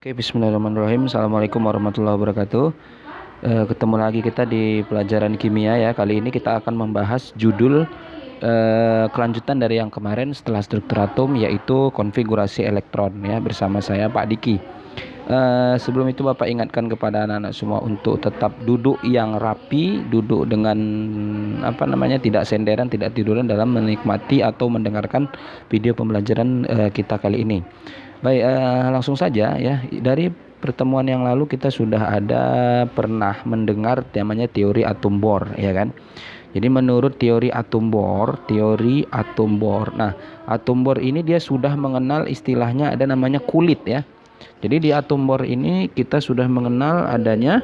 Oke, bismillahirrahmanirrahim. Assalamualaikum warahmatullahi wabarakatuh. Ketemu lagi kita di pelajaran kimia ya. Kali ini kita akan membahas judul kelanjutan dari yang kemarin setelah struktur atom, yaitu konfigurasi elektron ya, bersama saya Pak Diki. Sebelum itu Bapak ingatkan kepada anak-anak semua untuk tetap duduk yang rapi, duduk dengan tidak senderan, tidak tiduran dalam menikmati atau mendengarkan video pembelajaran kita kali ini. Baik, langsung saja ya. Dari pertemuan yang lalu kita sudah pernah mendengar namanya teori atom Bohr, ya kan? Jadi menurut teori atom Bohr, nah, atom Bohr ini dia sudah mengenal istilahnya ada namanya kulit ya. Jadi di atom Bohr ini kita sudah mengenal adanya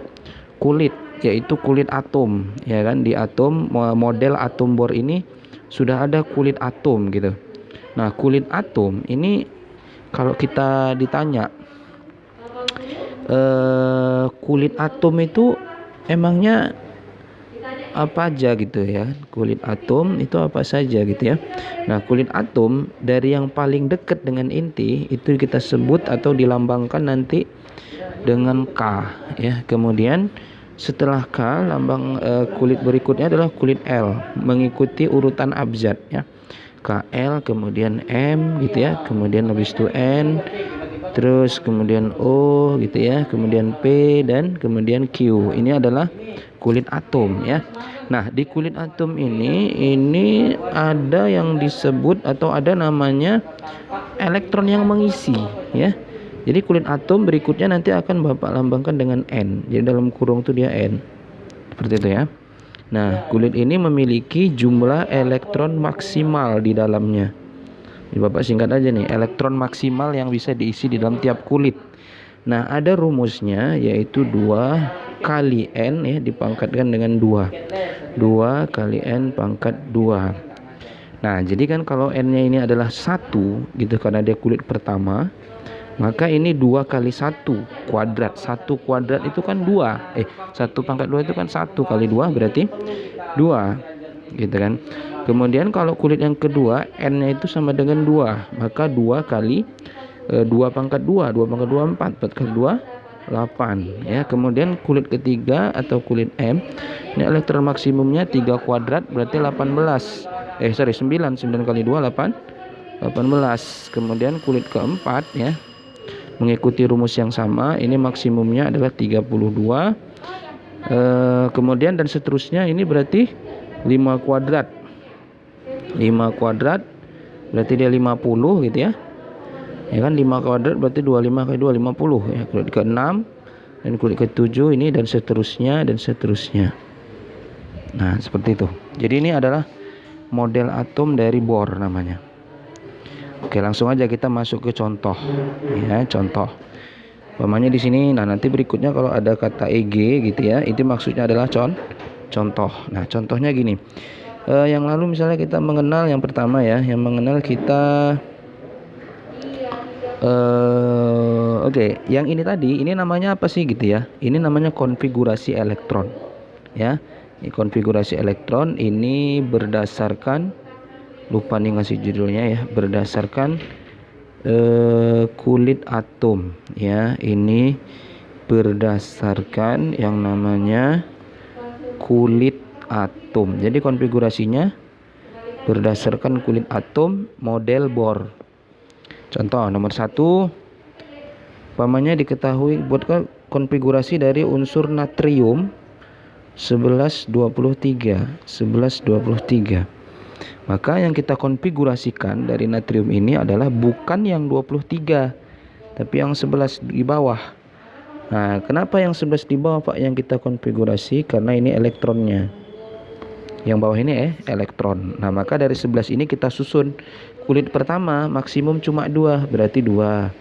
kulit, yaitu kulit atom, ya kan? Di atom model atom Bohr ini sudah ada kulit atom gitu. Nah, kulit atom ini kalau kita ditanya kulit atom itu emangnya apa aja gitu ya, kulit atom itu apa saja gitu ya. Nah, kulit atom dari yang paling dekat dengan inti itu kita sebut atau dilambangkan nanti dengan K ya. Kemudian setelah K, lambang kulit berikutnya adalah kulit L, mengikuti urutan abjad ya. KL, kemudian M gitu ya, kemudian habis itu N, terus kemudian O gitu ya, kemudian P, dan kemudian Q. Ini adalah kulit atom ya. Nah, di kulit atom ini ada yang disebut atau ada namanya elektron yang mengisi ya. Jadi kulit atom berikutnya nanti akan Bapak lambangkan dengan N. Jadi dalam kurung itu dia N. Seperti itu ya. Nah, kulit ini memiliki jumlah elektron maksimal di dalamnya. Jadi Bapak singkat aja nih, elektron maksimal yang bisa diisi di dalam tiap kulit. Nah, ada rumusnya yaitu 2 kali N ya, dipangkatkan dengan 2. 2 kali N pangkat 2. Nah, jadi kan kalau N-nya ini adalah 1 gitu, karena dia kulit pertama, maka ini 2 kali 1 kuadrat. 1 kuadrat itu kan 2. 1 pangkat 2 itu kan 1 kali 2 berarti 2 gitu kan. Kemudian kalau kulit yang kedua N-nya itu sama dengan 2, maka 2 kali 2 pangkat 2, 2 pangkat 2 4, 4 kali 2 8 ya. Kemudian kulit ketiga atau kulit M, ini elektron maksimumnya 3 kuadrat berarti 18. 9 kali 2 18. Kemudian kulit keempat ya, mengikuti rumus yang sama, ini maksimumnya adalah 32. Kemudian dan seterusnya, ini berarti 5 kuadrat. 5 kuadrat berarti dia 50 gitu ya. Ya kan, 5 kuadrat berarti 25 kali 2 50 ya. Kulit ke-6 dan kulit ke-7 ini dan seterusnya dan seterusnya. Nah, seperti itu. Jadi ini adalah model atom dari Bohr namanya. Oke, langsung aja kita masuk ke contoh ya, contoh. Umpamanya di sini, nah nanti berikutnya kalau ada kata EG gitu ya, itu maksudnya adalah contoh. Nah, contohnya gini. Yang lalu misalnya kita mengenal yang pertama ya, yang mengenal kita oke, yang ini tadi, ini namanya apa sih gitu ya? Ini namanya konfigurasi elektron ya. Ini konfigurasi elektron ini berdasarkan, lupa nih ngasih judulnya ya, berdasarkan kulit atom ya. Ini berdasarkan yang namanya kulit atom. Jadi konfigurasinya berdasarkan kulit atom model Bohr. Contoh nomor 1, umpamanya diketahui buat konfigurasi dari unsur natrium 1123. Maka yang kita konfigurasikan dari natrium ini adalah bukan yang 23, tapi yang 11 di bawah. Nah, kenapa yang 11 di bawah Pak yang kita konfigurasi? Karena ini elektronnya. Yang bawah ini elektron. Nah, maka dari 11 ini kita susun. Kulit pertama maksimum cuma 2, berarti 2.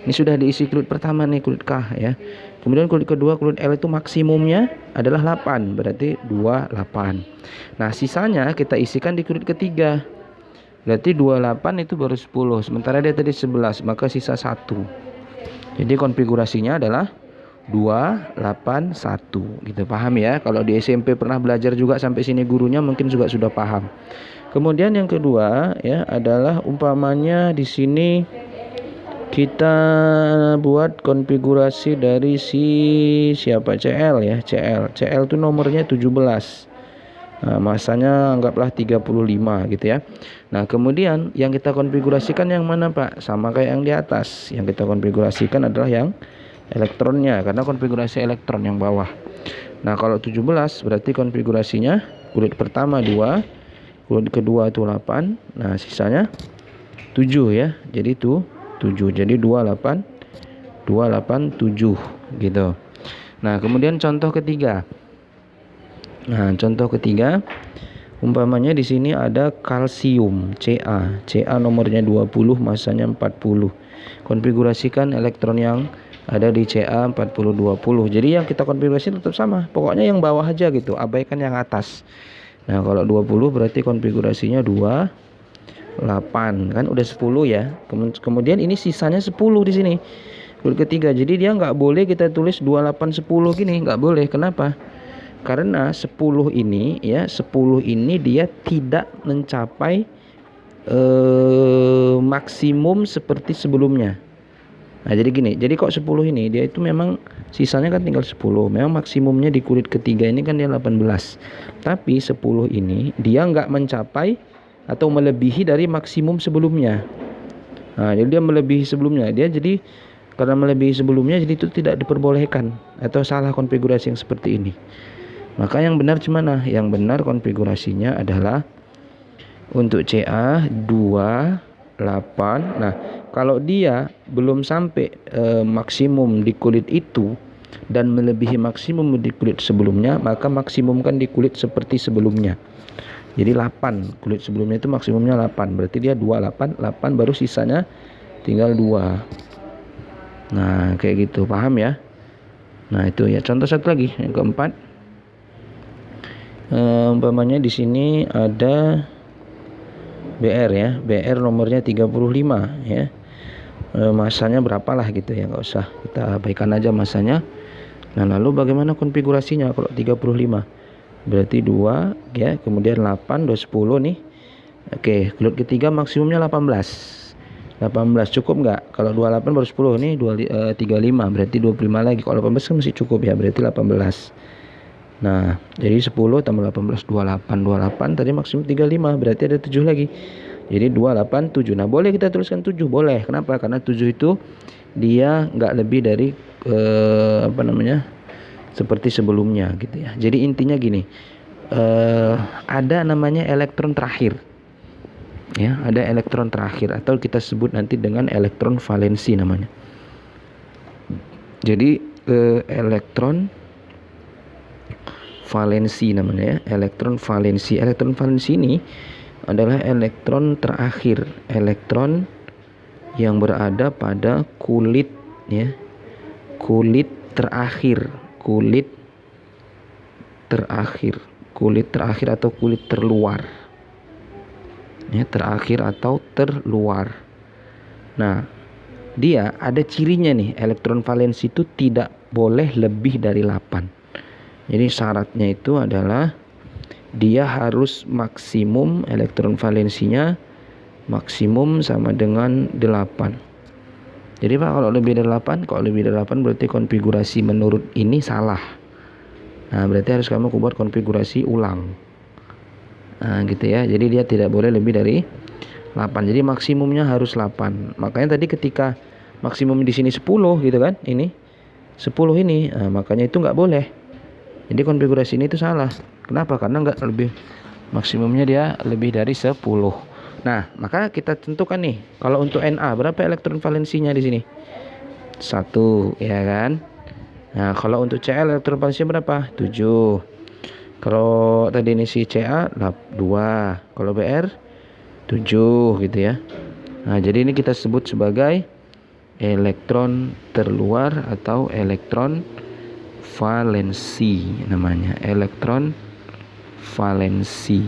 Ini sudah diisi kulit pertama nih, kulit K ya. Kemudian kulit kedua, kulit L itu maksimumnya adalah 8, berarti 28. Nah, sisanya kita isikan di kulit ketiga. Berarti 28 itu baru 10, sementara dia tadi 11, maka sisa 1. Jadi konfigurasinya adalah 281 gitu, paham ya? Kalau di SMP pernah belajar juga sampai sini gurunya mungkin juga sudah paham. Kemudian yang kedua ya adalah umpamanya di sini Kita buat konfigurasi dari siapa, CL ya, CL itu nomornya 17. Nah, masanya anggaplah 35 gitu ya. Nah, kemudian yang kita konfigurasikan yang mana, Pak? Sama kayak yang di atas. Yang kita konfigurasikan adalah yang elektronnya, karena konfigurasi elektron yang bawah. Nah, kalau 17 berarti konfigurasinya kulit pertama 2, kulit kedua itu 8. Nah, sisanya 7 ya. Jadi itu 7. Jadi 28 7 gitu. Nah, kemudian contoh ketiga. Umpamanya di sini ada kalsium Ca nomornya 20, masanya 40. Konfigurasikan elektron yang ada di Ca 40 20. Jadi yang kita konfigurasi tetap sama. Pokoknya yang bawah aja gitu, abaikan yang atas. Nah, kalau 20 berarti konfigurasinya 28, kan udah 10 ya. Kemudian ini sisanya 10 di sini. Kulit ketiga. Jadi dia nggak boleh kita tulis 28 10 gini, nggak boleh. Kenapa? Karena 10 ini ya, 10 ini dia tidak mencapai maksimum seperti sebelumnya. Nah, jadi gini, jadi kok 10 ini dia itu memang sisanya kan tinggal 10. Memang maksimumnya di kulit ketiga ini kan dia 18. Tapi 10 ini dia nggak mencapai atau melebihi dari maksimum sebelumnya. Nah, jadi dia melebihi sebelumnya. Dia jadi karena melebihi sebelumnya, jadi itu tidak diperbolehkan atau salah konfigurasi yang seperti ini. Maka yang benar gimana? Yang benar konfigurasinya adalah untuk Ca 28. Nah, kalau dia belum sampai maksimum di kulit itu dan melebihi maksimum di kulit sebelumnya, maka maksimumkan di kulit seperti sebelumnya. Jadi 8, kulit sebelumnya itu maksimumnya 8. Berarti dia 28, 8 baru sisanya tinggal 2. Nah, kayak gitu, paham ya? Nah, itu ya. Contoh satu lagi, yang keempat. Umpamanya di sini ada BR ya, BR nomornya 35 ya. Masanya berapa lah gitu ya, nggak usah kita abaikan aja masanya. Nah, lalu bagaimana konfigurasinya kalau 35? Berarti 2 ya, kemudian 8, 2 10 nih. Oke, kulit ketiga maksimumnya 18. 18 cukup nggak? Kalau 28 baru 10 nih, 35 berarti 25 lagi. Kalau 18 kan masih cukup ya, berarti 18. Nah, jadi 10 tambah 18 28 tadi maksimum 35, berarti ada 7 lagi. Jadi 287. Nah, boleh kita tuliskan 7, boleh. Kenapa? Karena 7 itu dia nggak lebih dari seperti sebelumnya gitu ya. Jadi intinya gini. Ada namanya elektron terakhir. Ya, ada elektron terakhir atau kita sebut nanti dengan elektron valensi namanya. Jadi elektron valensi namanya ya, elektron valensi. Elektron valensi ini adalah elektron terakhir, elektron yang berada pada kulit ya, kulit terakhir atau kulit terluar ya, terakhir atau terluar. Nah, dia ada cirinya nih, elektron valensi itu tidak boleh lebih dari 8. Jadi syaratnya itu adalah dia harus maksimum elektron valensinya maksimum sama dengan 8. Jadi Pak, kalau lebih dari 8, berarti konfigurasi menurut ini salah. Nah, berarti harus kamu buat konfigurasi ulang. Nah, gitu ya. Jadi dia tidak boleh lebih dari 8. Jadi maksimumnya harus 8. Makanya tadi ketika maksimum di sini 10 gitu kan, ini 10 ini, nah, makanya itu nggak boleh. Jadi konfigurasi ini itu salah. Kenapa? Karena nggak lebih, maksimumnya dia lebih dari 10. Nah, maka kita tentukan nih, kalau untuk Na berapa elektron valensinya di sini? 1 ya kan? Nah, kalau untuk Cl elektron valensinya berapa? 7. Kalau tadi ini si Ca 2, kalau Br 7 gitu ya. Nah, jadi ini kita sebut sebagai elektron terluar atau elektron valensi namanya, elektron valensi.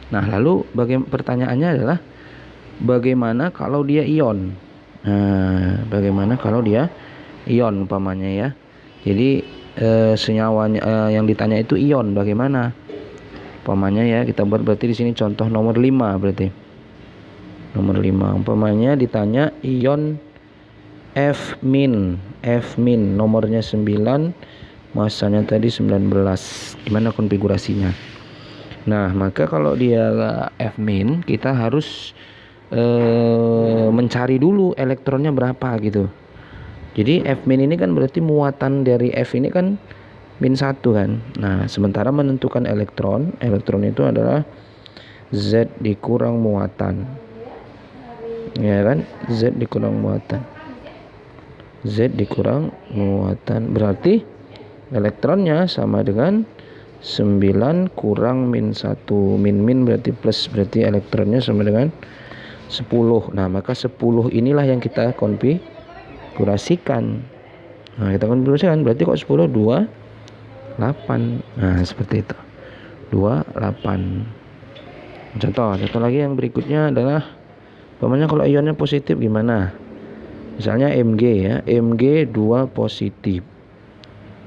Nah, lalu pertanyaannya adalah bagaimana kalau dia ion? Nah, bagaimana kalau dia ion umpamanya ya. Jadi senyawanya yang ditanya itu ion, bagaimana? Umpamanya ya, kita buat berarti di sini contoh nomor 5 berarti. Nomor 5 umpamanya ditanya ion F min, nomornya 9, masanya tadi 19. Gimana konfigurasinya? Nah, maka kalau dia F min, kita harus mencari dulu elektronnya berapa gitu. Jadi F min ini kan berarti muatan dari F ini kan min 1 kan. Nah, sementara menentukan elektron itu adalah Z dikurang muatan. Ya kan? Z dikurang muatan. Z dikurang muatan berarti elektronnya sama dengan 9 kurang min 1. Min berarti plus, berarti elektronnya sama dengan 10. Nah, maka 10 inilah yang kita konfigurasikan. Nah, kita konfigurasikan berarti kok 10 28. Nah, seperti itu. 28. Contoh lagi yang berikutnya adalah umpamanya kalau ionnya positif gimana? Misalnya Mg ya, Mg 2 positif.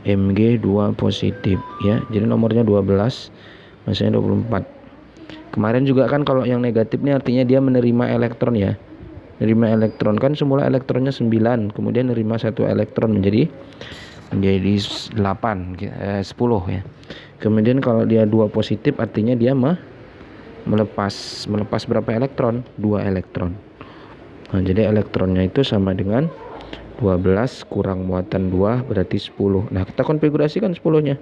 Mg 2 positif ya. Jadi nomornya 12, masanya 24. Kemarin juga kan kalau yang negatif ini artinya dia menerima elektron ya. Menerima elektron kan semula elektronnya 9, kemudian menerima 1 elektron menjadi 10 ya. Kemudian kalau dia 2 positif artinya dia melepas berapa elektron? 2 elektron. Nah, jadi elektronnya itu sama dengan 12 kurang muatan 2 berarti 10. Nah, kita konfigurasikan 10-nya.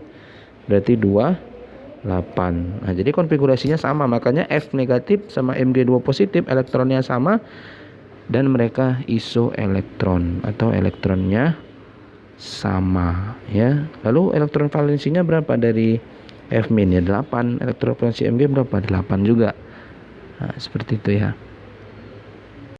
Berarti 28. Nah, jadi konfigurasinya sama, makanya F negatif sama Mg2 positif elektronnya sama dan mereka isoelektron atau elektronnya sama ya. Lalu elektron valensinya berapa dari F min ya? 8. Elektron valensi Mg berapa? 8 juga. Nah, seperti itu ya.